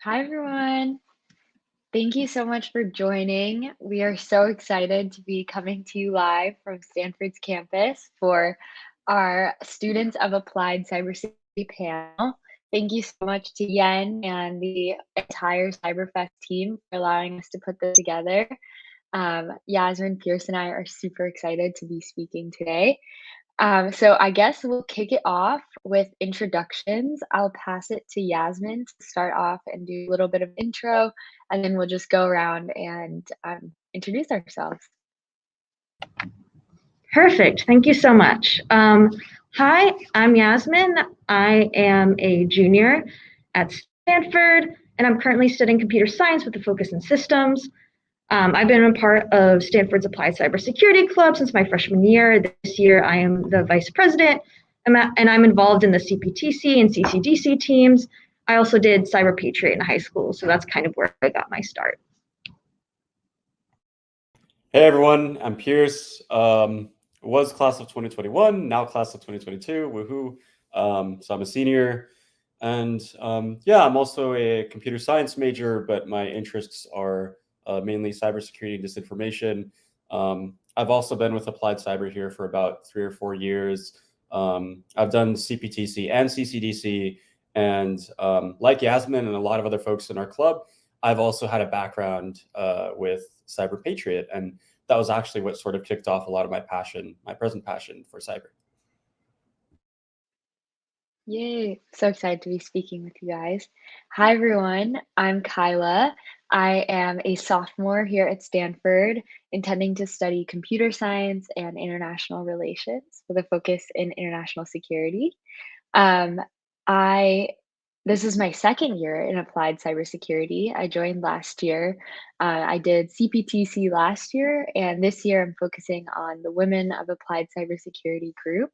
Hi, everyone. Thank you so much for joining. We are so excited to be coming to you live from Stanford's campus for our Students of Applied Cybersecurity panel. Thank you so much to Yen and the entire CyberFest team for allowing us to put this together. Yasmin, Pierce, and I are super excited to be speaking today. So I guess we'll kick it off with introductions. I'll pass it to Yasmin to start off and do a little bit of intro, and then we'll just go around and introduce ourselves. Perfect. Thank you so much. Hi, I'm Yasmin. I am a junior at Stanford, and I'm currently studying computer science with a focus in systems. I've been a part of Stanford's Applied Cybersecurity Club since my freshman year. This year, I am the vice president, and I'm involved in the CPTC and CCDC teams. I also did Cyber Patriot in high school, so that's kind of where I got my start. Hey everyone, I'm Pierce. Was class of 2021, now class of 2022. Woohoo! So I'm a senior, and yeah, I'm also a computer science major, but my interests are mainly cybersecurity and disinformation. I've also been with Applied Cyber here for about 3 or 4 years. I've done CPTC and CCDC, and like Yasmin and a lot of other folks in our club, I've also had a background with Cyber Patriot, and that was actually what sort of kicked off a lot of my present passion for cyber. Yay, so excited to be speaking with you guys. Hi, everyone. I'm Kyla. I am a sophomore here at Stanford, intending to study computer science and international relations with a focus in international security. Um, I This is my second year in applied cybersecurity. I joined last year. I did CPTC last year, and this year I'm focusing on the Women of Applied Cybersecurity group.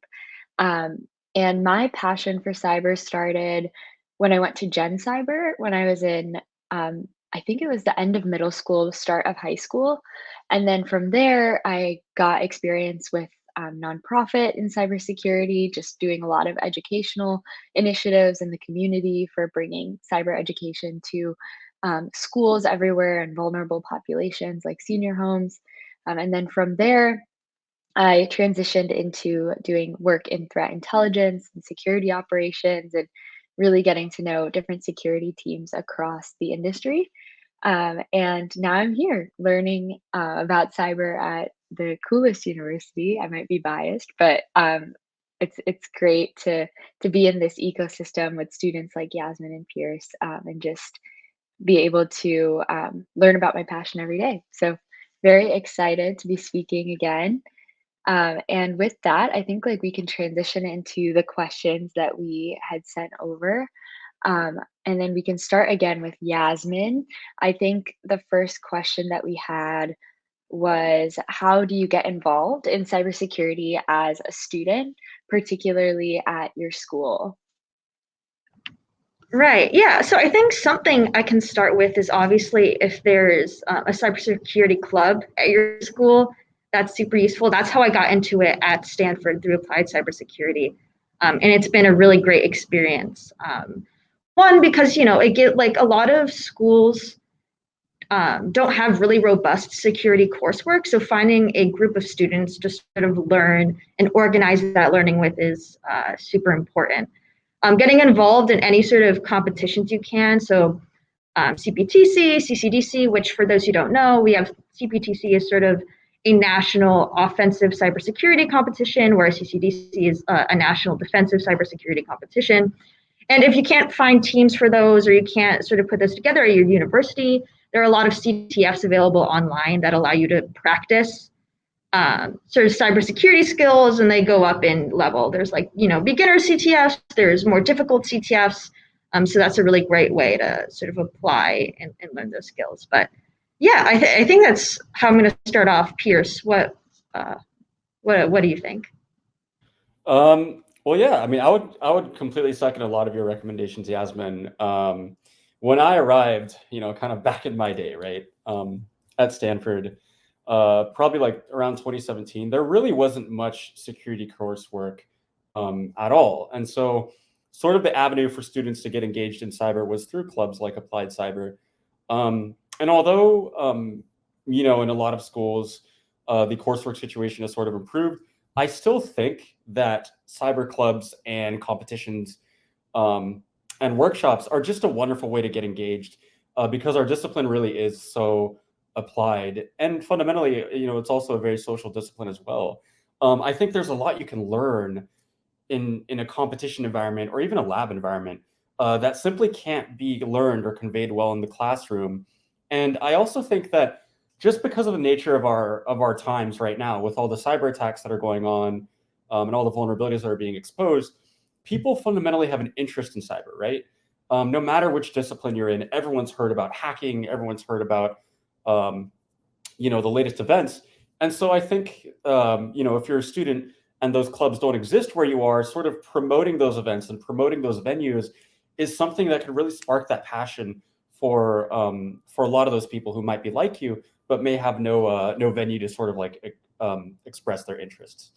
Um, and my passion for cyber started when I went to Gen Cyber when I was in, I think it was the end of middle school, start of high school. And then from there, I got experience with nonprofit in cybersecurity, just doing a lot of educational initiatives in the community for bringing cyber education to schools everywhere and vulnerable populations like senior homes. And then from there, I transitioned into doing work in threat intelligence and security operations and really getting to know different security teams across the industry. And now I'm here learning about cyber at the coolest university. I might be biased, but it's great to be in this ecosystem with students like Yasmin and Pierce, and just be able to learn about my passion every day. So very excited to be speaking again. And with that, I think like we can transition into the questions that we had sent over. And then we can start again with Yasmin. I think the first question that we had was, how do you get involved in cybersecurity as a student, particularly at your school? Right. Yeah. So I think something I can start with is obviously if there's a cybersecurity club at your school, that's super useful. That's how I got into it at Stanford through applied cybersecurity, and it's been a really great experience. One, because it get like a lot of schools don't have really robust security coursework, so finding a group of students to sort of learn and organize that learning with is super important. Getting involved in any sort of competitions you can. So CPTC, CCDC, which for those who don't know, we have CPTC is sort of a national offensive cybersecurity competition, whereas CCDC is a national defensive cybersecurity competition. And if you can't find teams for those, or you can't sort of put those together at your university, there are a lot of CTFs available online that allow you to practice sort of cybersecurity skills, and they go up in level. There's like, beginner CTFs, there's more difficult CTFs. So that's a really great way to sort of apply and learn those skills. But yeah, I think that's how I'm going to start off. Pierce, what do you think? Well, yeah, I mean, I would completely second a lot of your recommendations, Yasmin. When I arrived, kind of back in my day, right, at Stanford, probably like around 2017, there really wasn't much security coursework at all. And so sort of the avenue for students to get engaged in cyber was through clubs like Applied Cyber. And although, in a lot of schools, the coursework situation has sort of improved, I still think that cyber clubs and competitions and workshops are just a wonderful way to get engaged because our discipline really is so applied. And fundamentally, it's also a very social discipline as well. I think there's a lot you can learn in a competition environment or even a lab environment that simply can't be learned or conveyed well in the classroom. And I also think that just because of the nature of our times right now, with all the cyber attacks that are going on and all the vulnerabilities that are being exposed, people fundamentally have an interest in cyber, right? No matter which discipline you're in, everyone's heard about hacking, everyone's heard about the latest events. And so I think if you're a student and those clubs don't exist where you are, sort of promoting those events and promoting those venues is something that could really spark that passion for a lot of those people who might be like you, but may have no venue to sort of like express their interests.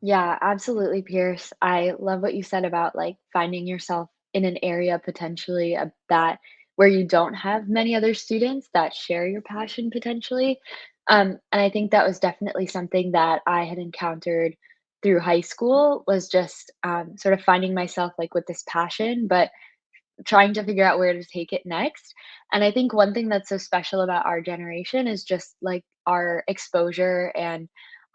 Yeah, absolutely, Pierce. I love what you said about like finding yourself in an area potentially that where you don't have many other students that share your passion potentially. And I think that was definitely something that I had encountered through high school was just sort of finding myself like with this passion, but trying to figure out where to take it next. And I think one thing that's so special about our generation is just like our exposure and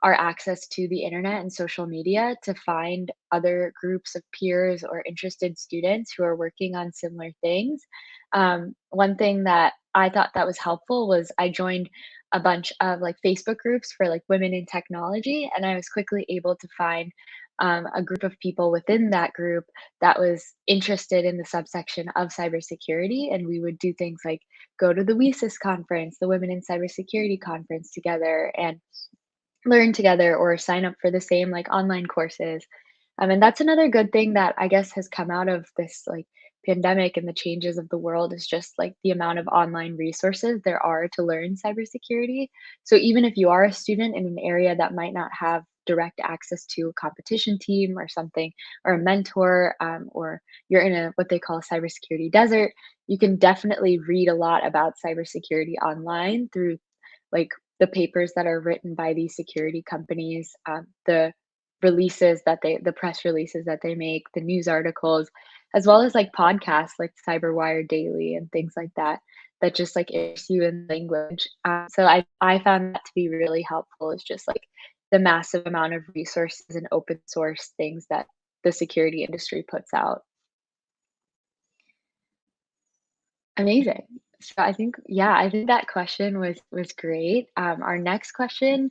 our access to the internet and social media to find other groups of peers or interested students who are working on similar things. One thing that I thought that was helpful was I joined a bunch of like Facebook groups for like women in technology, and I was quickly able to find a group of people within that group that was interested in the subsection of cybersecurity. And we would do things like go to the WESIS conference, the Women in Cybersecurity conference together, and learn together or sign up for the same like online courses. And that's another good thing that I guess has come out of this like pandemic and the changes of the world is just like the amount of online resources there are to learn cybersecurity. So even if you are a student in an area that might not have direct access to a competition team or something or a mentor, or you're in a what they call a cybersecurity desert, you can definitely read a lot about cybersecurity online through like the papers that are written by these security companies, the press releases that they make, the news articles, as well as like podcasts like Cyberwire Daily and things like that, that just like immerse you in language. So I found that to be really helpful. Is just like the massive amount of resources and open source things that the security industry puts out. Amazing. So I think, yeah, I think that question was great. Our next question,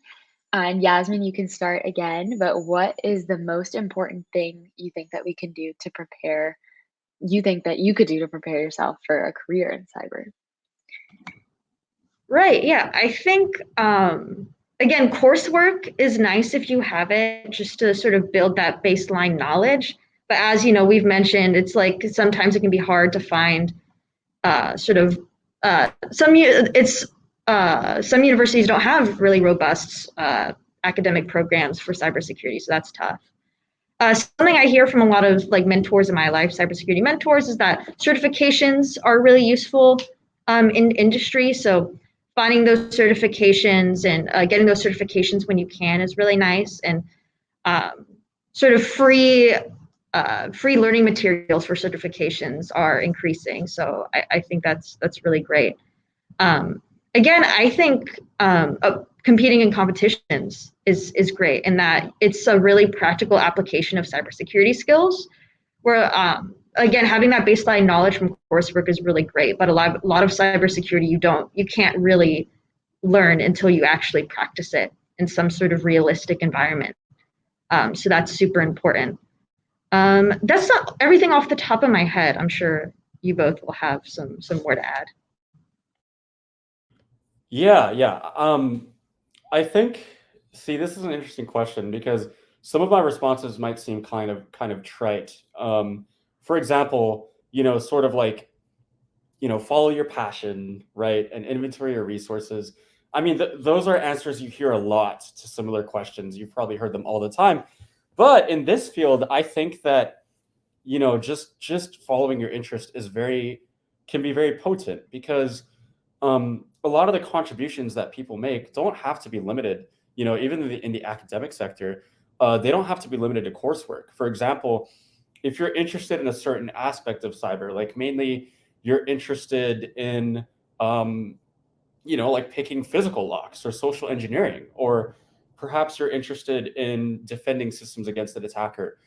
and Yasmin, you can start again, but what is the most important thing you think that we can do to prepare, you think that you could do to prepare yourself for a career in cyber? Right. Yeah. I think, again, coursework is nice if you have it just to sort of build that baseline knowledge. But as you know, we've mentioned, it's like sometimes it can be hard to find sort of some universities don't have really robust academic programs for cybersecurity, so that's tough. Something I hear from a lot of like mentors in my life, cybersecurity mentors, is that certifications are really useful in industry. So finding those certifications and getting those certifications when you can is really nice. And sort of free learning materials for certifications are increasing. So I think that's really great. Again, I think competing in competitions is great in that it's a really practical application of cybersecurity skills. Where again, having that baseline knowledge from coursework is really great, but a lot of cybersecurity you can't really learn until you actually practice it in some sort of realistic environment. So that's super important. That's not everything off the top of my head. I'm sure you both will have some more to add. Yeah. I think, see, this is an interesting question because some of my responses might seem kind of trite. For example, sort of like, follow your passion, right, and inventory your resources. I mean, those are answers you hear a lot to similar questions. You've probably heard them all the time. But in this field, I think that, just following your interest can be very potent, because a lot of the contributions that people make don't have to be limited, even in the academic sector, they don't have to be limited to coursework. For example, if you're interested in a certain aspect of cyber, like mainly you're interested in, like picking physical locks or social engineering, or perhaps you're interested in defending systems against an attacker.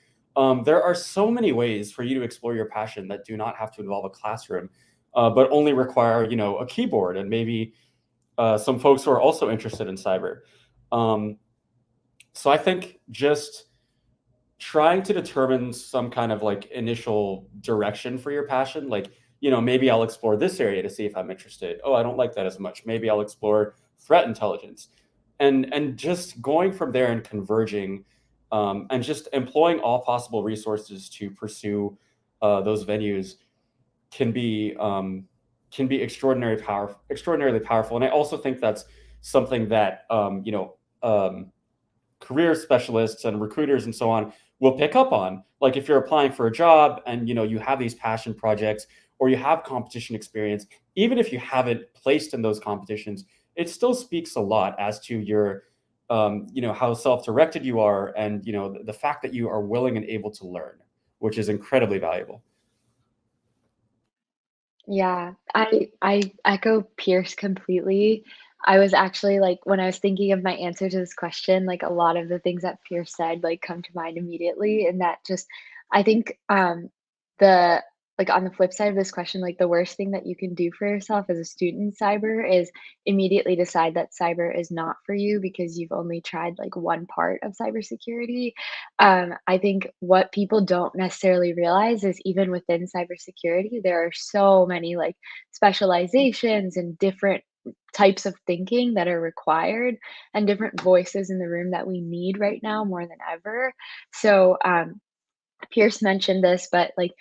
There are so many ways for you to explore your passion that do not have to involve a classroom, but only require, a keyboard and maybe some folks who are also interested in cyber. Um, so I think just trying to determine some kind of like initial direction for your passion, like, maybe I'll explore this area to see if I'm interested. Oh, I don't like that as much. Maybe I'll explore threat intelligence, and just going from there and converging, and just employing all possible resources to pursue those venues can be extraordinarily powerful. And I also think that's something that career specialists and recruiters and so on will pick up on. Like if you're applying for a job and you have these passion projects, or you have competition experience, even if you haven't placed in those competitions, it still speaks a lot as to your how self-directed you are, and the fact that you are willing and able to learn, which is incredibly valuable. Yeah, I echo Pierce completely. I was actually like when I was thinking of my answer to this question, like a lot of the things that Pierce said like come to mind immediately. And that just I think the like on the flip side of this question, like the worst thing that you can do for yourself as a student in cyber is immediately decide that cyber is not for you because you've only tried like one part of cybersecurity. I think what people don't necessarily realize is even within cybersecurity, there are so many like specializations and different types of thinking that are required and different voices in the room that we need right now more than ever. So, Pierce mentioned this, but like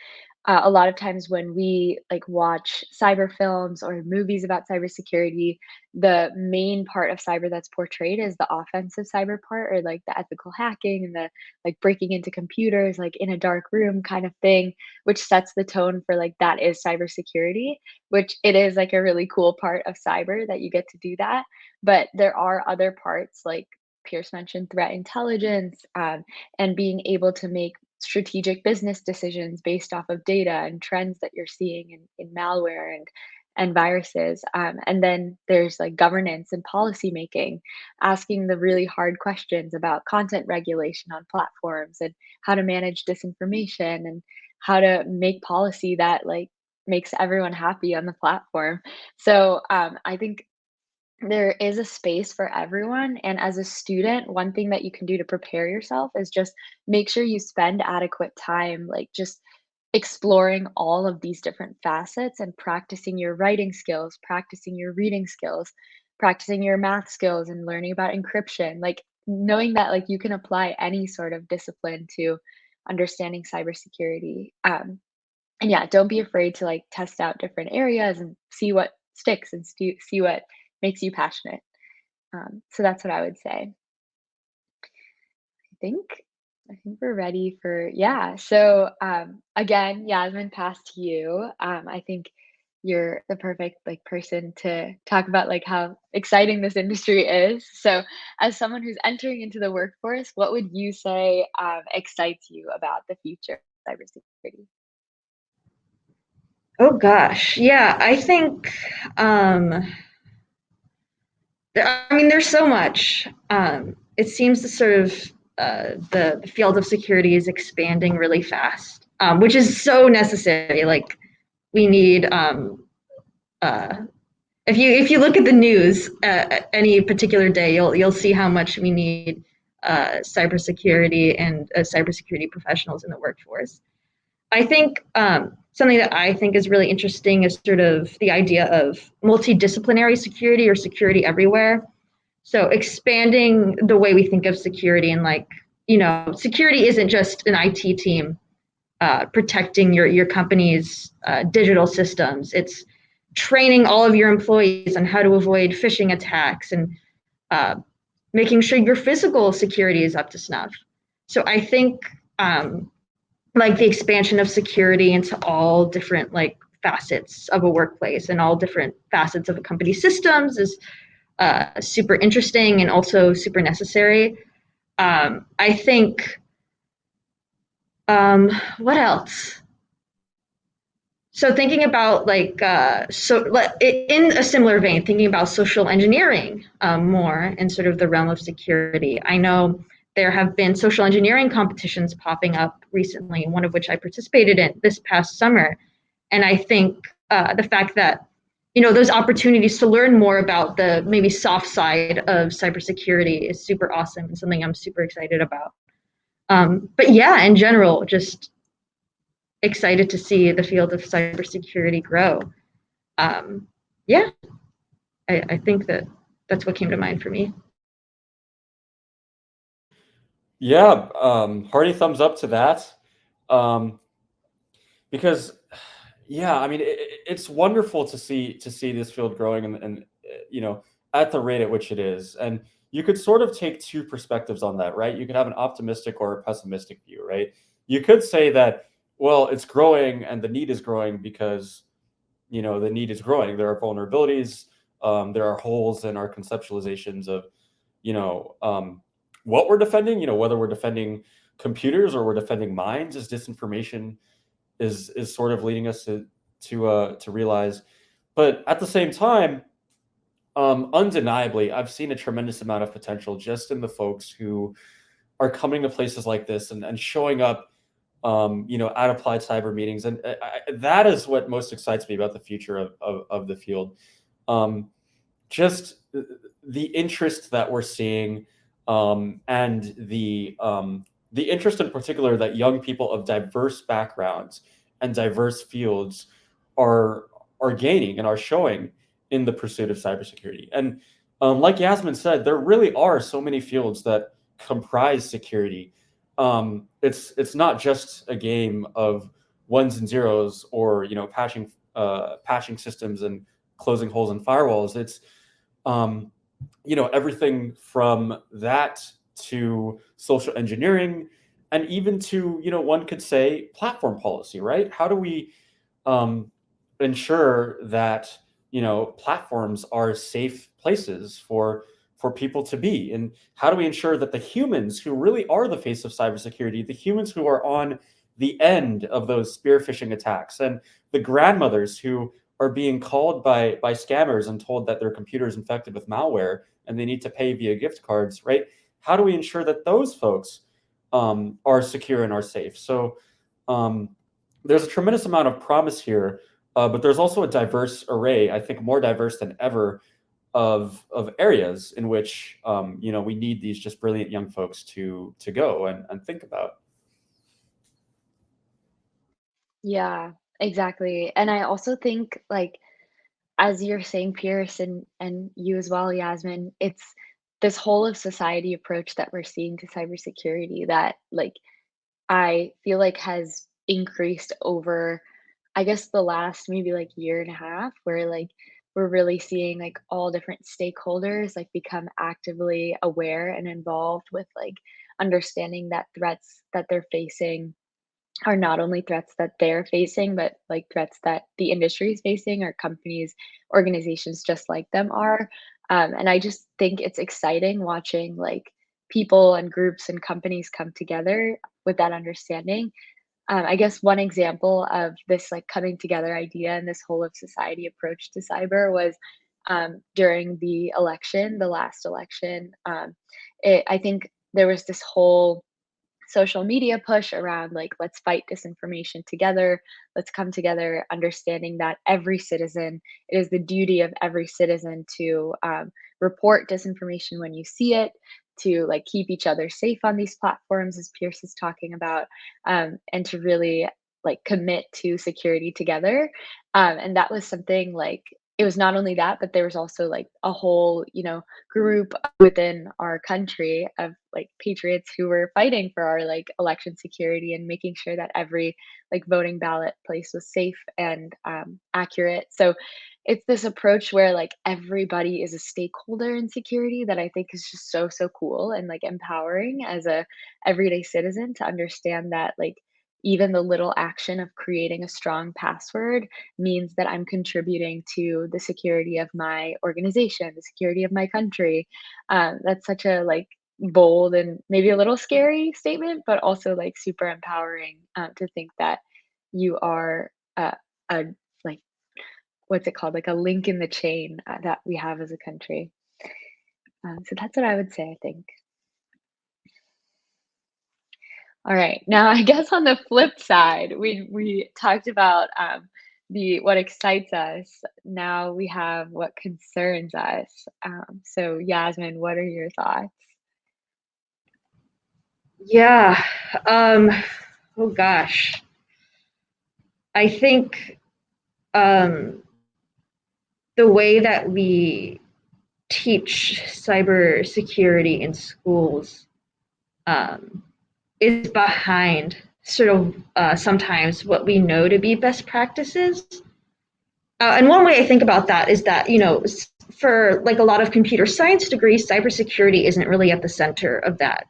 a lot of times when we like watch cyber films or movies about cybersecurity, the main part of cyber that's portrayed is the offensive cyber part, or like the ethical hacking and the like breaking into computers, like in a dark room kind of thing, which sets the tone for like that is cybersecurity, which it is like a really cool part of cyber that you get to do that. But there are other parts like Pierce mentioned threat intelligence, and being able to make strategic business decisions based off of data and trends that you're seeing in malware and viruses. And then there's like governance and policy making, asking the really hard questions about content regulation on platforms and how to manage disinformation and how to make policy that like makes everyone happy on the platform. So I think there is a space for everyone, and as a student, one thing that you can do to prepare yourself is just make sure you spend adequate time, like, just exploring all of these different facets and practicing your writing skills, practicing your reading skills, practicing your math skills, and learning about encryption, like, knowing that, like, you can apply any sort of discipline to understanding cybersecurity, and yeah, don't be afraid to like test out different areas and see what sticks and see what makes you passionate. So that's what I would say. I think I think we're ready for yeah. So again, Yasmin, pass to you. I think you're the perfect like person to talk about like how exciting this industry is. So as someone who's entering into the workforce, what would you say excites you about the future of cybersecurity? Oh gosh, yeah, I think I mean there's so much. It seems to sort of the field of security is expanding really fast, which is so necessary. Like we need uh, if you look at the news any particular day, you'll see how much we need cybersecurity and cybersecurity professionals in the workforce. I think something that I think is really interesting is sort of the idea of multidisciplinary security or security everywhere. So expanding the way we think of security, and like, security isn't just an IT team protecting your company's digital systems. It's training all of your employees on how to avoid phishing attacks, and uh, making sure your physical security is up to snuff. So I think like the expansion of security into all different like facets of a workplace and all different facets of a company's systems is super interesting and also super necessary. I think what else? So thinking about like in a similar vein, thinking about social engineering more in sort of the realm of security. I know there have been social engineering competitions popping up recently, one of which I participated in this past summer. And I think the fact that those opportunities to learn more about the maybe soft side of cybersecurity is super awesome and something I'm super excited about. But yeah, in general, just excited to see the field of cybersecurity grow. Yeah, I think that's what came to mind for me. Yeah, hearty thumbs up to that. Because yeah, I mean it's wonderful to see this field growing and at the rate at which it is. And you could sort of take two perspectives on that, right? You could have an optimistic or a pessimistic view, right? You could say that, well, it's growing and the need is growing because the need is growing. There are vulnerabilities, there are holes in our conceptualizations of you know what we're defending, whether we're defending computers or we're defending minds, as disinformation is sort of leading us to realize. But at the same time, undeniably, I've seen a tremendous amount of potential just in the folks who are coming to places like this and showing up, at applied cyber meetings, and that is what most excites me about the future of the field. Um, just the interest that we're seeing, and the interest in particular that young people of diverse backgrounds and diverse fields are are gaining and are showing in the pursuit of cybersecurity. And like Yasmin said, there really are so many fields that comprise security. It's not just a game of ones and zeros, or patching systems and closing holes in firewalls. It's um, everything from that to social engineering, and even to, one could say, platform policy, right? How do we um, ensure that platforms are safe places for people to be, and how do we ensure that the humans who really are the face of cybersecurity, the humans who are on the end of those spear phishing attacks, and the grandmothers who are being called by scammers and told that their computer is infected with malware and they need to pay via gift cards, right? How do we ensure that those folks are secure and are safe? So um, there's a tremendous amount of promise here, but there's also a diverse array, I think more diverse than ever, of areas in which we need these just brilliant young folks to go and think about. Yeah, exactly. And I also think, like, as you're saying, Pierce, and you as well, Yasmin, it's this whole of society approach that we're seeing to cybersecurity that, like, I feel like has increased over, I guess, the last maybe like year and a half, where like we're really seeing like all different stakeholders like become actively aware and involved with like understanding that threats that they're facing are not only threats that they're facing, but like threats that the industry is facing, or companies, organizations just like them are. And I just think it's exciting watching like people and groups and companies come together with that understanding. I guess one example of this like coming together idea and this whole of society approach to cyber was during the election, the last election. I think there was this whole social media push around like let's fight disinformation together, let's come together, understanding that every citizen, it is the duty of every citizen to report disinformation when you see it, to like keep each other safe on these platforms, as Pierce is talking about, and to really like commit to security together. And that was something like, it was not only that, but there was also like a whole, group within our country of like patriots who were fighting for our like election security and making sure that every like voting ballot place was safe and accurate. So it's this approach where like everybody is a stakeholder in security that I think is just so so cool and like empowering as a everyday citizen to understand that like even the little action of creating a strong password means that I'm contributing to the security of my organization, the security of my country. That's such a like bold and maybe a little scary statement, but also like super empowering to think that you are a like what's it called, like a link in the chain that we have as a country. So that's what I would say. I think. All right. Now, I guess on the flip side, we talked about the what excites us. Now we have what concerns us. So, Yasmin, what are your thoughts? Yeah. Um, oh gosh. I think the way that we teach cybersecurity in schools um, is behind sort of sometimes what we know to be best practices. And one way I think about that is that, for like a lot of computer science degrees, cybersecurity isn't really at the center of that.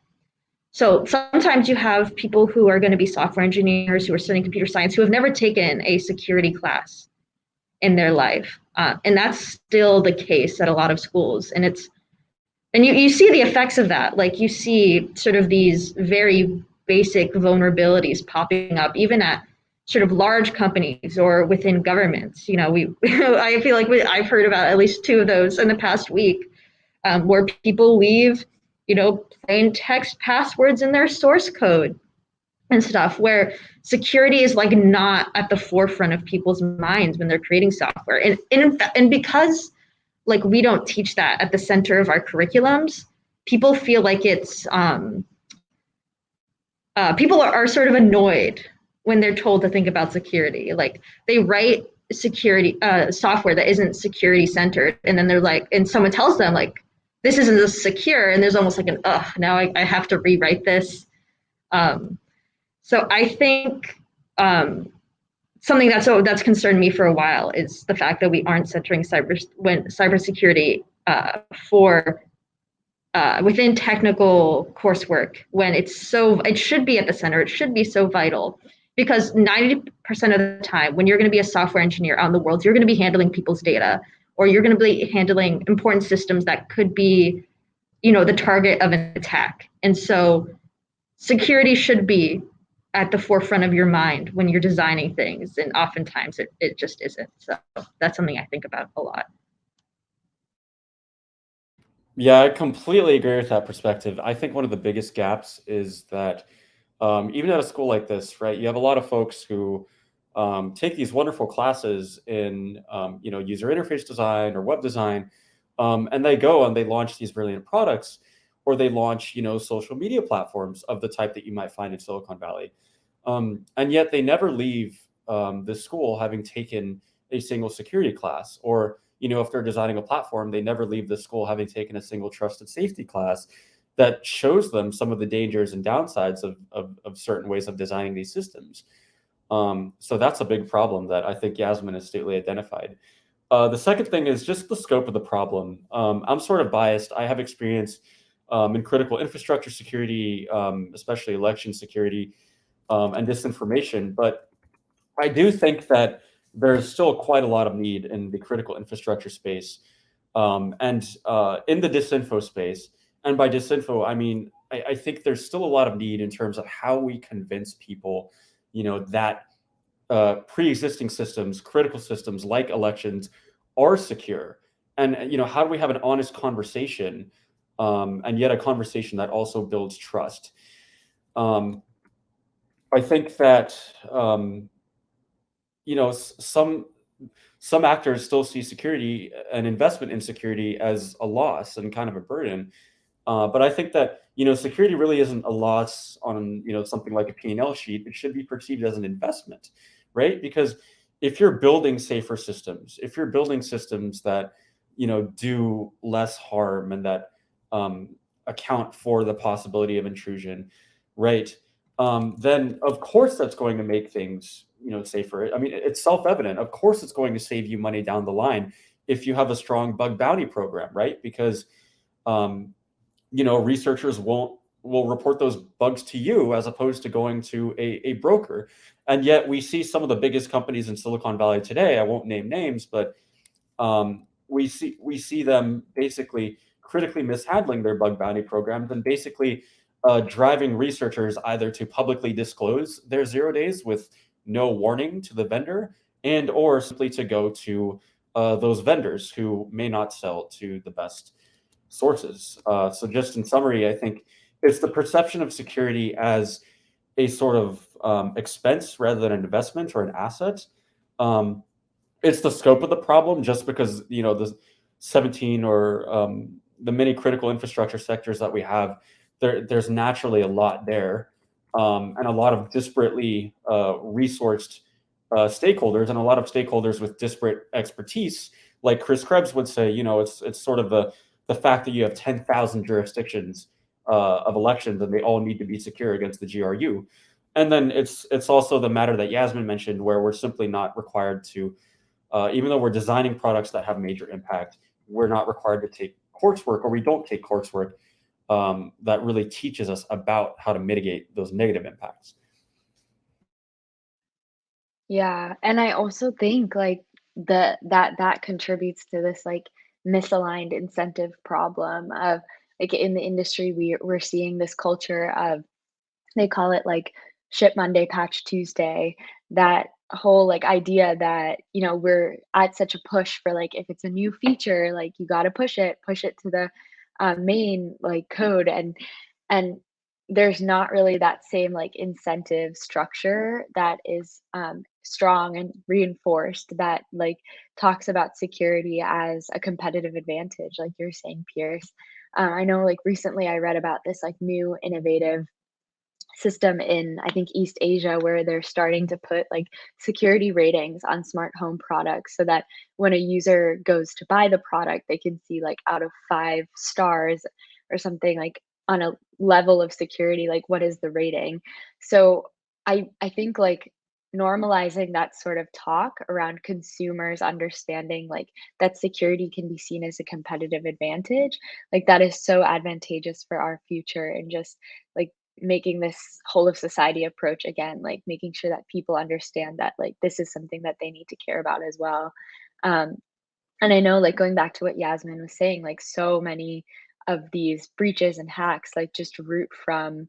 So sometimes you have people who are going to be software engineers who are studying computer science who have never taken a security class in their life. And that's still the case at a lot of schools. And you see the effects of that. Like you see sort of these very basic vulnerabilities popping up, even at sort of large companies or within governments. I feel like I've heard about at least two of those in the past week, where people leave, plain text passwords in their source code and stuff, where security is like not at the forefront of people's minds when they're creating software. And because like we don't teach that at the center of our curriculums, people feel like it's people are sort of annoyed when they're told to think about security. Like they write security software that isn't security centered, and then they're like, and someone tells them like, this isn't secure, and there's almost like an now I have to rewrite this. So I think something that's concerned me for a while is the fact that we aren't centering cybersecurity for within technical coursework when it should be at the center. It should be so vital, because 90% of the time when you're going to be a software engineer out in the world, you're going to be handling people's data, or you're going to be handling important systems that could be, the target of an attack. And so security should be at the forefront of your mind when you're designing things, and oftentimes it just isn't. So that's something I think about a lot. Yeah, I completely agree with that perspective. I think one of the biggest gaps is that even at a school like this, right, you have a lot of folks who take these wonderful classes in, user interface design or web design, and they go and they launch these brilliant products, or they launch, social media platforms of the type that you might find in Silicon Valley, and yet they never leave the school having taken a single security class, or if they're designing a platform, they never leave the school having taken a single trusted safety class that shows them some of the dangers and downsides of certain ways of designing these systems. So that's a big problem that I think Yasmin has astutely identified. The second thing is just the scope of the problem. I'm sort of biased. I have experience in critical infrastructure security, especially election security, and disinformation. But I do think that there's still quite a lot of need in the critical infrastructure space, and in the disinfo space. And by disinfo, I mean, I think there's still a lot of need in terms of how we convince people, that pre-existing systems, critical systems like elections, are secure. And how do we have an honest conversation, and yet a conversation that also builds trust? Um, I think that some actors still see security and investment in security as a loss and kind of a burden. But I think that security really isn't a loss on something like a P&L sheet. It should be perceived as an investment, right? Because if you're building safer systems, if you're building systems that, do less harm and that account for the possibility of intrusion, right? Then of course that's going to make things, safer. I mean, it's self-evident. Of course, it's going to save you money down the line if you have a strong bug bounty program, right? Because um, researchers will report those bugs to you as opposed to going to a broker. And yet we see some of the biggest companies in Silicon Valley today. I won't name names, but we see them basically critically mishandling their bug bounty programs and basically driving researchers either to publicly disclose their 0 days with no warning to the vendor, and or simply to go to those vendors who may not sell to the best sources. So just in summary, I think it's the perception of security as a sort of expense rather than an investment or an asset. Um, it's the scope of the problem, just because the 17 or the many critical infrastructure sectors that we have, there's naturally a lot there, and a lot of disparately resourced stakeholders, and a lot of stakeholders with disparate expertise. Like Chris Krebs would say, it's sort of the fact that you have 10,000 jurisdictions of elections, and they all need to be secure against the GRU. And then it's also the matter that Yasmin mentioned, where we're simply not required to, even though we're designing products that have major impact, we're not required to take coursework, or we don't take coursework that really teaches us about how to mitigate those negative impacts. Yeah, and I also think like that contributes to this like misaligned incentive problem of like in the industry we're seeing this culture of, they call it like ship Monday, patch Tuesday. That whole like idea that, we're at such a push for like if it's a new feature, like you got to push it to the main like code, and there's not really that same like incentive structure that is strong and reinforced, that like talks about security as a competitive advantage, like you're saying, Pierce. I know like recently I read about this like new innovative system in, I think, East Asia, where they're starting to put like security ratings on smart home products so that when a user goes to buy the product, they can see like out of 5 stars or something, like on a level of security, like what is the rating. So I think like normalizing that sort of talk around consumers understanding like that security can be seen as a competitive advantage, like that is so advantageous for our future, and just like making this whole of society approach again, like making sure that people understand that like this is something that they need to care about as well. Um, and I know like going back to what Yasmin was saying, like so many of these breaches and hacks like just root from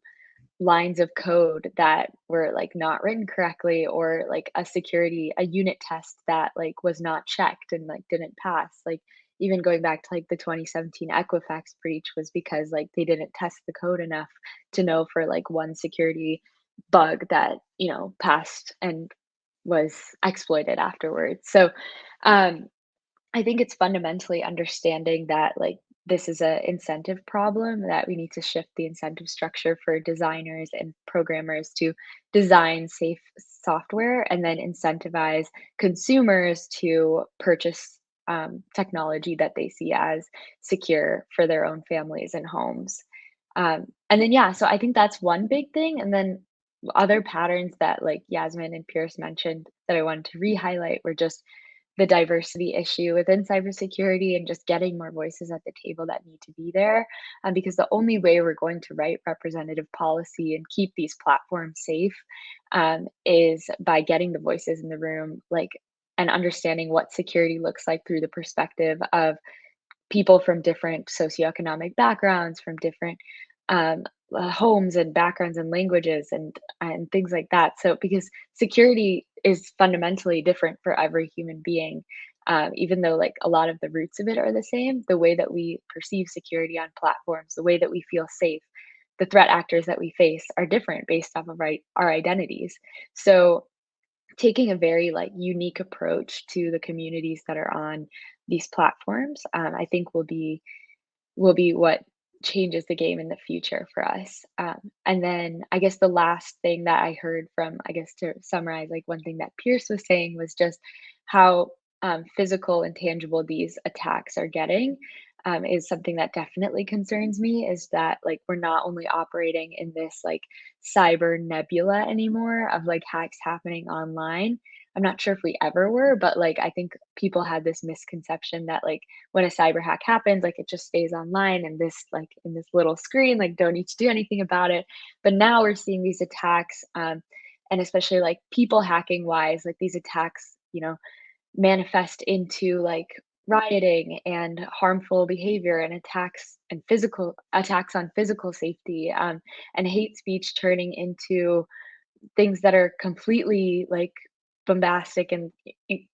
lines of code that were like not written correctly, or like a unit test that like was not checked and like didn't pass. Like even going back to like the 2017 Equifax breach was because like they didn't test the code enough to know for like one security bug that, passed and was exploited afterwards. So um I think it's fundamentally understanding that like this is a incentive problem, that we need to shift the incentive structure for designers and programmers to design safe software, and then incentivize consumers to purchase technology that they see as secure for their own families and homes. And then yeah, so I think that's one big thing. And then other patterns that like Yasmin and Pierce mentioned that I wanted to re-highlight were just the diversity issue within cybersecurity, and just getting more voices at the table that need to be there. Because the only way we're going to write representative policy and keep these platforms safe is by getting the voices in the room, like, and understanding what security looks like through the perspective of people from different socioeconomic backgrounds, from different um, homes and backgrounds and languages and things like that. So because security is fundamentally different for every human being, even though like a lot of the roots of it are the same, the way that we perceive security on platforms, the way that we feel safe, the threat actors that we face are different based off of our identities. So taking a very like unique approach to the communities that are on these platforms, I think will be what changes the game in the future for us. And then I guess the last thing that I heard from, I guess to summarize, like one thing that Pierce was saying was just how physical and tangible these attacks are getting. Is something that definitely concerns me, is that like we're not only operating in this like cyber nebula anymore of like hacks happening online. I'm not sure if we ever were, but like I think people had this misconception that like when a cyber hack happens, like it just stays online and this like in this little screen, like don't need to do anything about it. But now we're seeing these attacks, and especially like people hacking wise, like these attacks, manifest into like rioting and harmful behavior and attacks and physical attacks on physical safety, and hate speech turning into things that are completely like bombastic and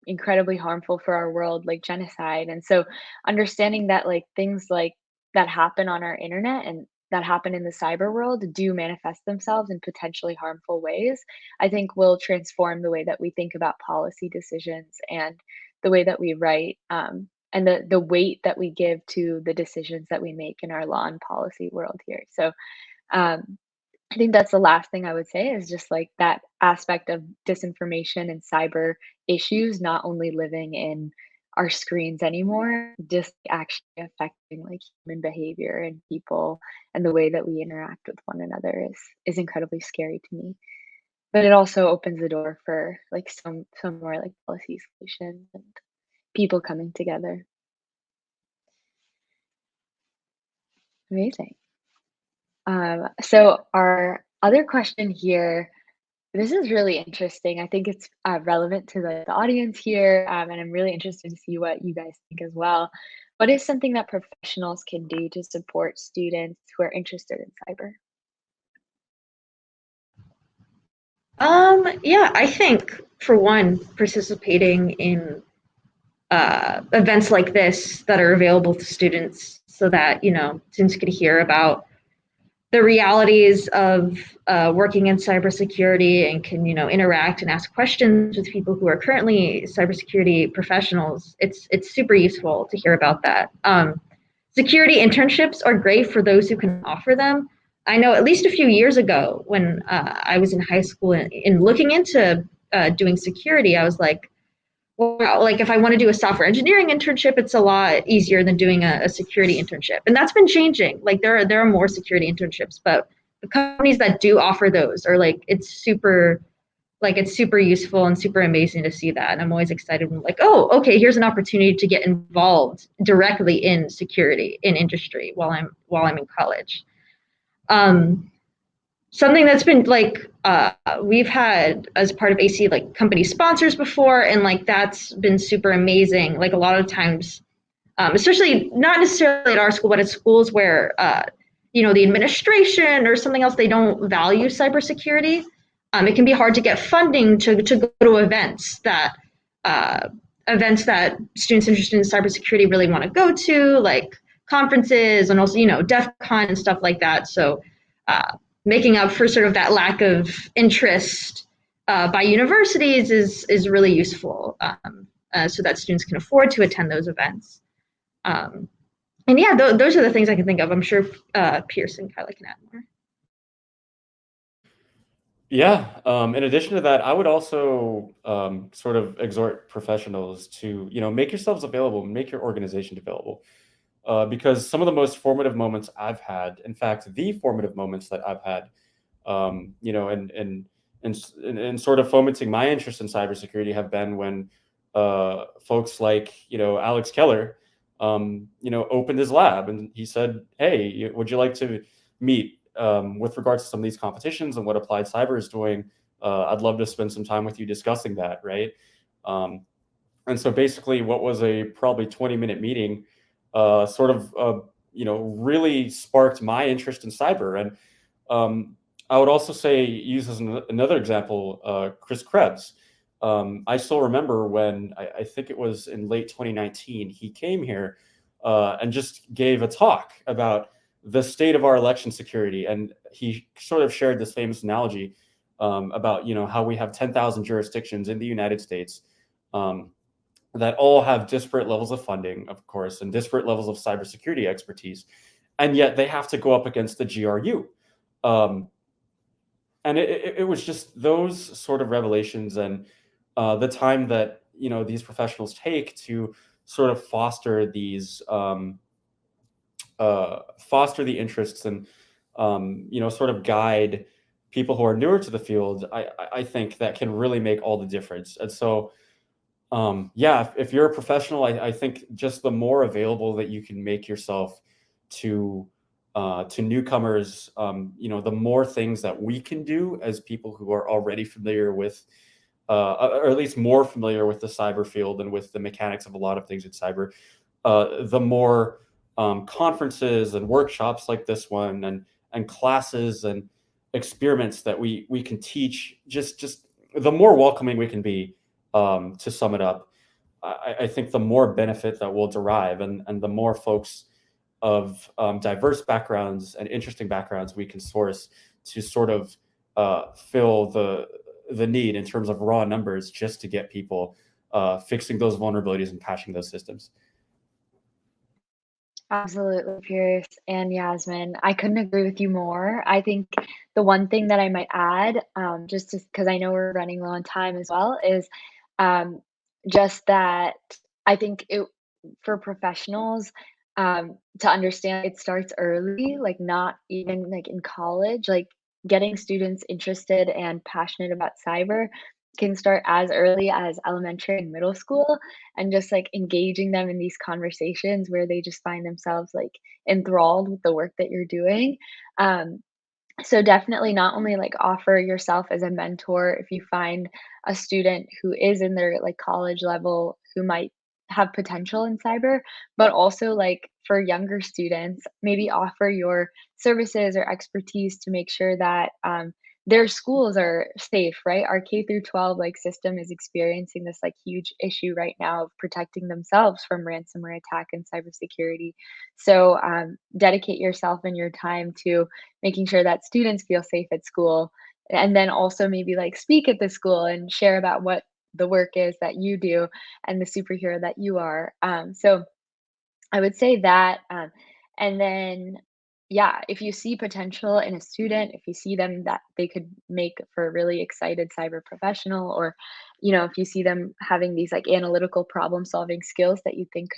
incredibly harmful for our world, like genocide. And so understanding that like things like that happen on our internet and that happen in the cyber world do manifest themselves in potentially harmful ways, I think will transform the way that we think about policy decisions and the way that we write, and the weight that we give to the decisions that we make in our law and policy world here. So um, I think that's the last thing I would say, is just like that aspect of disinformation and cyber issues not only living in our screens anymore, just actually affecting like human behavior and people and the way that we interact with one another is incredibly scary to me. But it also opens the door for like some more like policy solutions and people coming together. Amazing. So our other question here, this is really interesting. I think it's relevant to the audience here, and I'm really interested to see what you guys think as well. What is something that professionals can do to support students who are interested in cyber? Yeah, I think for one, participating in events like this that are available to students so that, students could hear about the realities of working in cybersecurity and can, interact and ask questions with people who are currently cybersecurity professionals. It's super useful to hear about that. Security internships are great for those who can offer them. I know at least a few years ago when I was in high school and in looking into doing security, I was like, wow, like if I want to do a software engineering internship, it's a lot easier than doing a security internship. And that's been changing. Like there are more security internships, but the companies that do offer those are it's super useful and super amazing to see that. And I'm always excited when like, oh, okay, here's an opportunity to get involved directly in security in industry while I'm in college. Um, Something that's been like we've had as part of AC like company sponsors before, and like that's been super amazing. Like a lot of times, especially not necessarily at our school, but at schools where the administration or something else, they don't value cybersecurity. It can be hard to get funding to go to uh, events that students interested in cybersecurity really want to go to, like conferences and also DEF CON and stuff like that. So making up for sort of that lack of interest by universities is really useful, so that students can afford to attend those events. And yeah, those are the things I can think of. I'm sure Pierce and Kyla can add more. Yeah. In addition to that, I would also sort of exhort professionals to, make yourselves available, make your organization available. Because some of the most formative moments I've had, in fact, the formative moments that I've had, and sort of fomenting my interest in cybersecurity have been when folks like, Alex Keller, opened his lab and he said, "Hey, would you like to meet with regards to some of these competitions and what Applied Cyber is doing? I'd love to spend some time with you discussing that," right? Um, and so basically, what was a probably 20-minute meeting, really sparked my interest in cyber. And I would also say, use as another example, Chris Krebs. I still remember when I think it was in late 2019, he came here and just gave a talk about the state of our election security. And he sort of shared this famous analogy about, how we have 10,000 jurisdictions in the United States that all have disparate levels of funding, of course, and disparate levels of cybersecurity expertise. and yet they have to go up against the GRU. And it was just those sort of revelations and the time that these professionals take to sort of foster the interests and sort of guide people who are newer to the field. I think that can really make all the difference. And so yeah, if you're a professional, I think just the more available that you can make yourself to newcomers, the more things that we can do as people who are already familiar with, or at least more familiar with the cyber field and with the mechanics of a lot of things in cyber, the more conferences and workshops like this one and classes and experiments that we can teach, just the more welcoming we can be. To sum it up, I think the more benefit that we'll derive, and the more folks of diverse backgrounds and interesting backgrounds we can source to sort of fill the need in terms of raw numbers, just to get people fixing those vulnerabilities and patching those systems. Absolutely, Pierce and Yasmin. I couldn't agree with you more. I think the one thing that I might add, just because I know we're running low on time as well, is um, just that I think for professionals to understand it starts early, like not even like in college, like getting students interested and passionate about cyber can start as early as elementary and middle school, and just like engaging them in these conversations where they just find themselves like enthralled with the work that you're doing. Um, so definitely not only like offer yourself as a mentor if you find a student who is in their like college level who might have potential in cyber, but also like for younger students, maybe offer your services or expertise to make sure that their schools are safe, right? Our K through 12 like system is experiencing this like huge issue right now of protecting themselves from ransomware attack and cybersecurity. So dedicate yourself and your time to making sure that students feel safe at school, and then also maybe like speak at the school and share about what the work is that you do and the superhero that you are. So I would say that, and then, yeah, if you see potential in a student, if you see them that they could make for a really excited cyber professional, or, if you see them having these like analytical problem solving skills that you think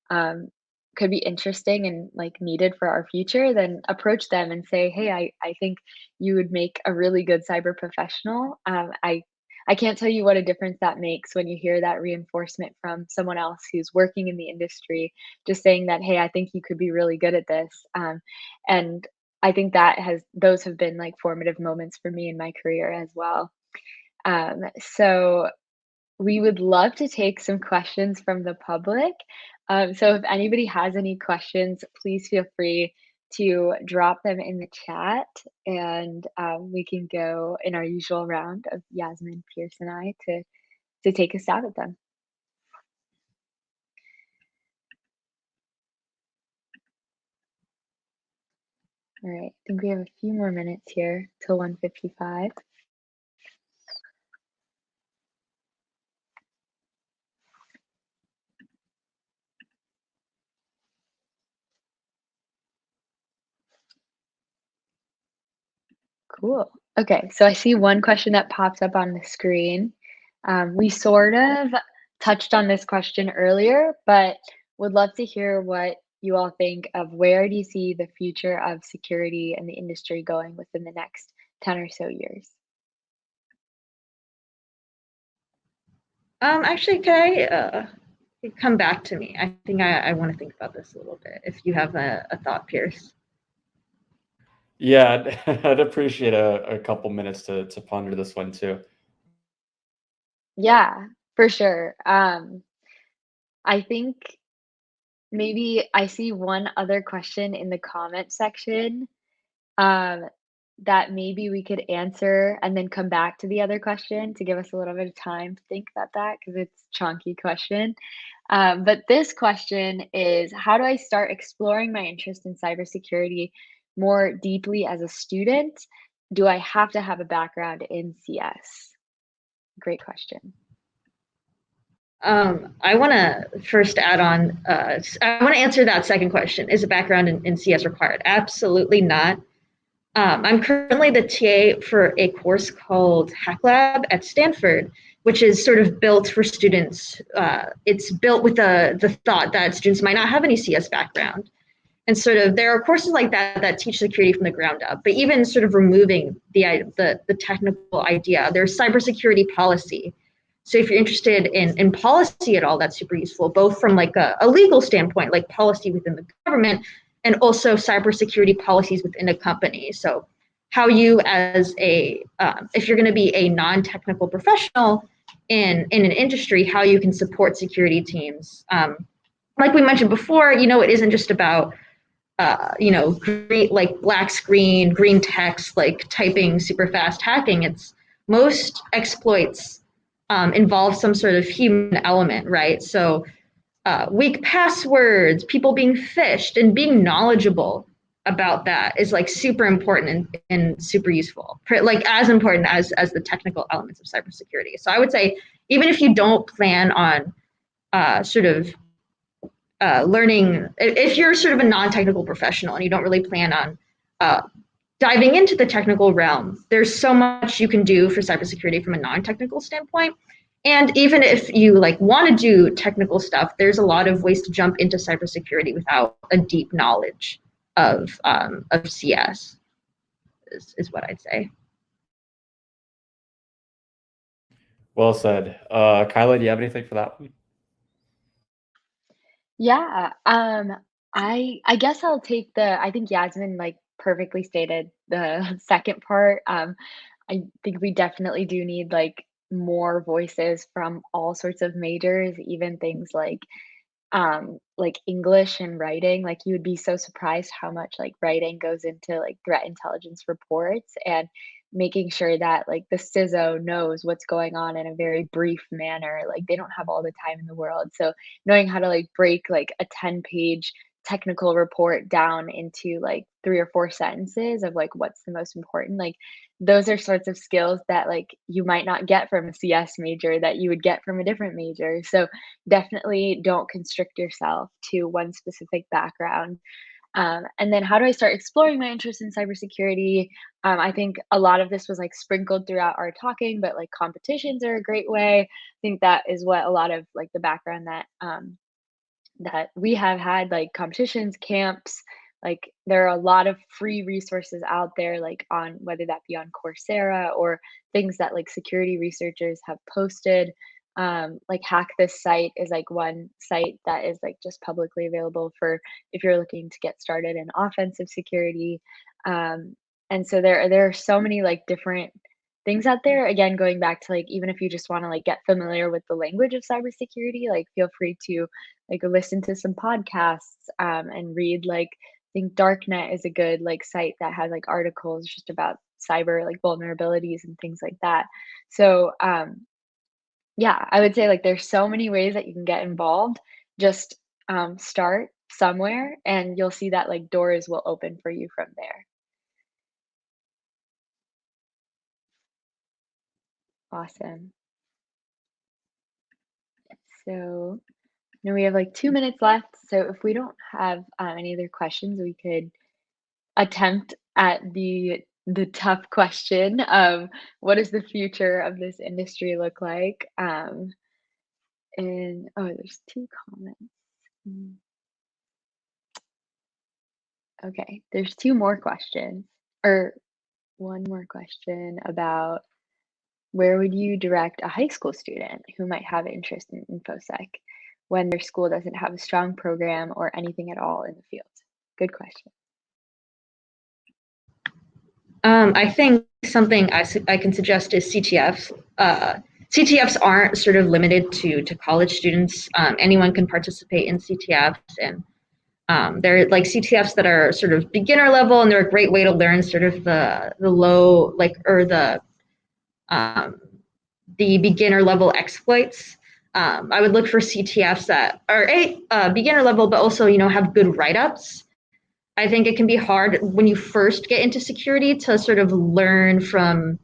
um, could be interesting and like needed for our future, then approach them and say, hey, I think you would make a really good cyber professional. I can't tell you what a difference that makes when you hear that reinforcement from someone else who's working in the industry, just saying that, "Hey, I think you could be really good at this." And I think those have been like formative moments for me in my career as well. So we would love to take some questions from the public. So if anybody has any questions, please feel free to drop them in the chat, and we can go in our usual round of Yasmin, Pierce, and I to take a stab at them. All right, I think we have a few more minutes here till 1:55. Cool. Okay, so I see one question that pops up on the screen. We sort of touched on this question earlier, but would love to hear what you all think of where do you see the future of security and the industry going within the next 10 or so years? Actually, can come back to me? I think I want to think about this a little bit. If you have a thought, Pierce. Yeah, I'd appreciate a couple minutes to ponder this one too. Yeah, for sure. I think maybe I see one other question in the comment section um, that maybe we could answer and then come back to the other question to give us a little bit of time to think about that because it's a chunky question. But this question is, how do I start exploring my interest in cybersecurity more deeply as a student? Do I have to have a background in CS? Great question. I want to first add on, I want to answer that second question. Is a background in CS required? Absolutely not. I'm currently the TA for a course called Hack Lab at Stanford, which is sort of built for students. It's built with the thought that students might not have any CS background. And sort of there are courses like that that teach security from the ground up, but even sort of removing the technical idea, there's cybersecurity policy. So if you're interested in policy at all, that's super useful, both from like a legal standpoint, like policy within the government, and also cybersecurity policies within a company. So how you as if you're going to be a non-technical professional in an industry, how you can support security teams. Like we mentioned before, it isn't just about green, like black screen, green text, like typing super fast hacking. It's most exploits involve some sort of human element, right? So weak passwords, people being phished, and being knowledgeable about that is like super important and super useful, like as important as the technical elements of cybersecurity. So I would say even if you don't plan on sort of learning, if you're sort of a non-technical professional and you don't really plan on diving into the technical realm, there's so much you can do for cybersecurity from a non-technical standpoint. And even if you like want to do technical stuff, there's a lot of ways to jump into cybersecurity without a deep knowledge of CS, is what I'd say. Well said. Kyla, do you have anything for that one? Yeah, I guess I'll take I think Yasmin, like, perfectly stated the second part. I think we definitely do need, like, more voices from all sorts of majors, even things like English and writing. Like, you would be so surprised how much, like, writing goes into, like, threat intelligence reports, and making sure that, like, the CISO knows what's going on in a very brief manner. Like, they don't have all the time in the world. So knowing how to, like, break, like, a 10-page technical report down into, like, 3 or 4 sentences of, like, what's the most important, like, those are sorts of skills that, like, you might not get from a CS major that you would get from a different major. So definitely don't constrict yourself to one specific background. And then how do I start exploring my interest in cybersecurity? I think a lot of this was like sprinkled throughout our talking, but like competitions are a great way. I think that is what a lot of like the background that we have had, like competitions, camps. Like there are a lot of free resources out there, like on whether that be on Coursera or things that like security researchers have posted. Like Hack This Site is like one site that is like just publicly available for if you're looking to get started in offensive security. Um, and so there are so many like different things out there. Again, going back to like even if you just want to like get familiar with the language of cybersecurity, like feel free to like listen to some podcasts and read like I think Darknet is a good like site that has like articles just about cyber like vulnerabilities and things like that. So yeah, I would say like there's so many ways that you can get involved. Just start somewhere and you'll see that like doors will open for you from there. Awesome. So now we have like 2 minutes left. So if we don't have any other questions, we could attempt at the tough question of what does the future of this industry look like? And oh, there's two comments. Mm, Okay, there's two more questions, or one more question about where would you direct a high school student who might have interest in InfoSec when their school doesn't have a strong program or anything at all in the field? Good question. I think something I can suggest is CTFs. CTFs aren't sort of limited to college students. Anyone can participate in CTFs, and they're like CTFs that are sort of beginner level, and they're a great way to learn sort of the low like or the beginner level exploits. I would look for CTFs that are beginner level, but also have good write ups. I think it can be hard when you first get into security to sort of learn from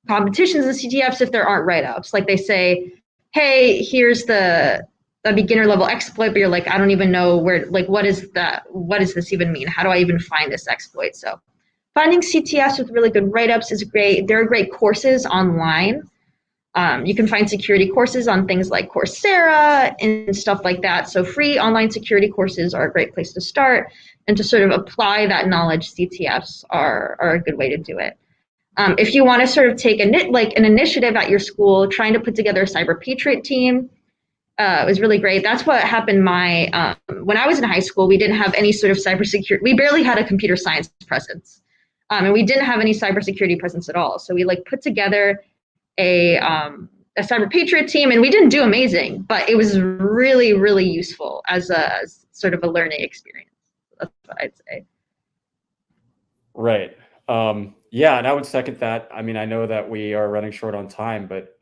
competitions and CTFs if there aren't write-ups. Like they say, hey, here's a beginner level exploit, but you're like, I don't even know where, like, what does this even mean? How do I even find this exploit? So finding CTFs with really good write-ups is great. There are great courses online. You can find security courses on things like Coursera and stuff like that. So free online security courses are a great place to start, and to sort of apply that knowledge, CTFs are a good way to do it. If you want to sort of take an initiative at your school, trying to put together a cyber patriot team was really great. That's what happened when I was in high school. We didn't have any sort of cybersecurity. We barely had a computer science presence, and we didn't have any cybersecurity presence at all. So we put together a cyber patriot team, and we didn't do amazing, but it was really, really useful as sort of a learning experience. That's what I'd say. Right. Yeah, and I would second that. I mean, I know that we are running short on time, but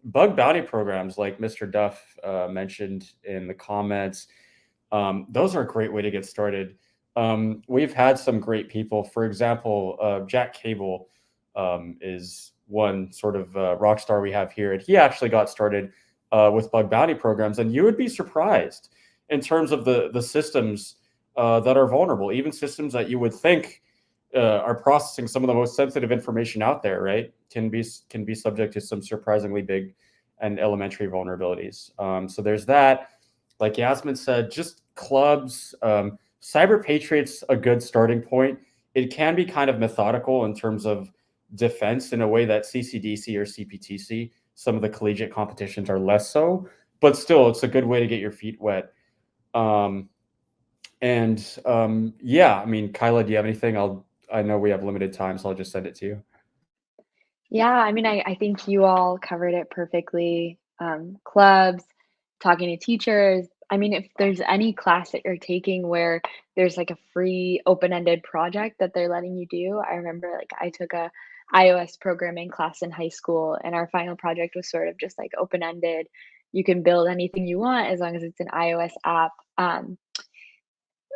bug bounty programs like Mr. Duff mentioned in the comments, those are a great way to get started. We've had some great people. For example, Jack Cable is one sort of rock star we have here, and he actually got started with bug bounty programs, and you would be surprised in terms of the systems that are vulnerable, even systems that you would think are processing some of the most sensitive information out there, right? Can be subject to some surprisingly big and elementary vulnerabilities. So there's that. Like Yasmin said, just clubs. Cyber Patriots a good starting point. It can be kind of methodical in terms of defense in a way that CCDC or CPTC, some of the collegiate competitions are less so, but still, it's a good way to get your feet wet. Yeah, I mean, Kyla, do you have anything? I know we have limited time, so I'll just send it to you. Yeah, I mean, I think you all covered it perfectly. Clubs, talking to teachers. I mean, if there's any class that you're taking where there's like a free open-ended project that they're letting you do. I remember like I took a iOS programming class in high school, and our final project was sort of just like open-ended. You can build anything you want as long as it's an iOS app.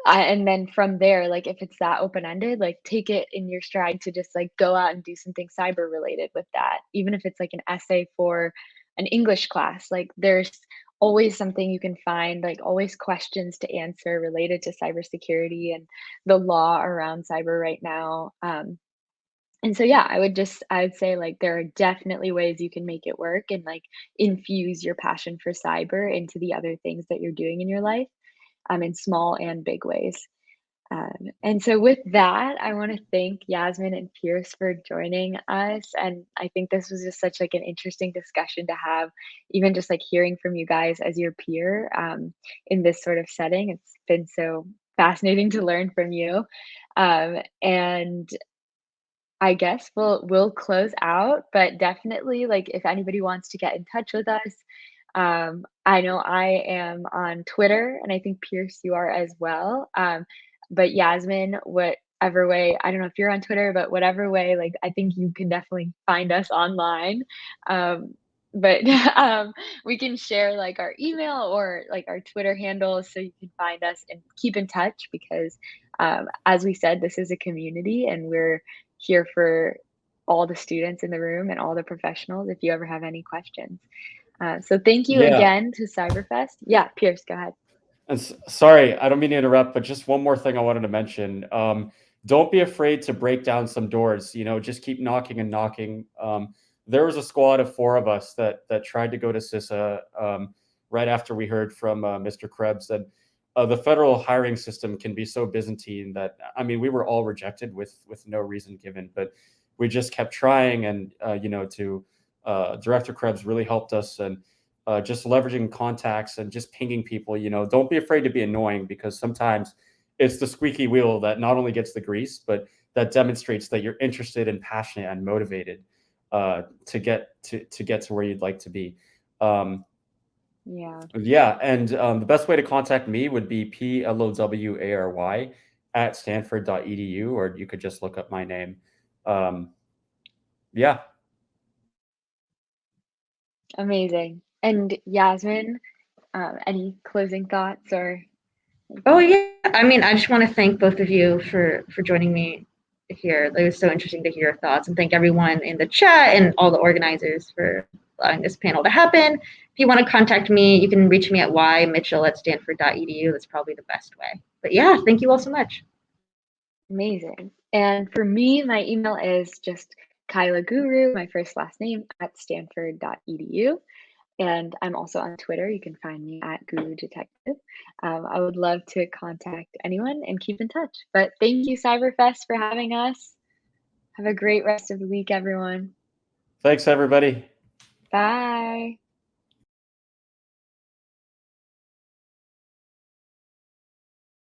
And then from there, like, if it's that open-ended, like, take it in your stride to just, like, go out and do something cyber related with that. Even if it's, like, an essay for an English class, like, there's always something you can find, like, always questions to answer related to cybersecurity and the law around cyber right now. And so, yeah, I would say, like, there are definitely ways you can make it work and, like, infuse your passion for cyber into the other things that you're doing in your life, in small and big ways. And so with that, I want to thank Yasmin and Pierce for joining us. And I think this was just such like an interesting discussion to have, even just like hearing from you guys as your peer in this sort of setting. It's been so fascinating to learn from you. And I guess we'll close out, but definitely like if anybody wants to get in touch with us, I know I am on Twitter, and I think Pierce, you are as well. But Yasmin, whatever way, I don't know if you're on Twitter, but whatever way, like I think you can definitely find us online. But we can share like our email or like our Twitter handles so you can find us and keep in touch because, as we said, this is a community and we're here for all the students in the room and all the professionals if you ever have any questions. So thank you Yeah. again to Cyberfest. Yeah, Pierce, go ahead. And sorry, I don't mean to interrupt, but just one more thing I wanted to mention. Don't be afraid to break down some doors. You know, just keep knocking and knocking. There was a squad of 4 of us that tried to go to CISA right after we heard from Mr. Krebs. And the federal hiring system can be so Byzantine that, I mean, we were all rejected with no reason given, but we just kept trying. And, Director Krebs really helped us. And just leveraging contacts and just pinging people, don't be afraid to be annoying because sometimes it's the squeaky wheel that not only gets the grease, but that demonstrates that you're interested and passionate and motivated to get to where you'd like to be. Yeah. And the best way to contact me would be plowary@stanford.edu, or you could just look up my name. Yeah. Amazing. And Yasmin, any closing thoughts or? Oh yeah, I mean, I just want to thank both of you for joining me here. It was so interesting to hear your thoughts, and thank everyone in the chat and all the organizers for allowing this panel to happen. If you want to contact me, you can reach me at ymitchell@stanford.edu. That's probably the best way. But yeah, thank you all so much. Amazing. And for me, my email is just Kyla Guru, my first last name, at stanford.edu. And I'm also on Twitter. You can find me at Guru Detective. I would love to contact anyone and keep in touch. But thank you, Cyberfest, for having us. Have a great rest of the week, everyone. Thanks, everybody. Bye.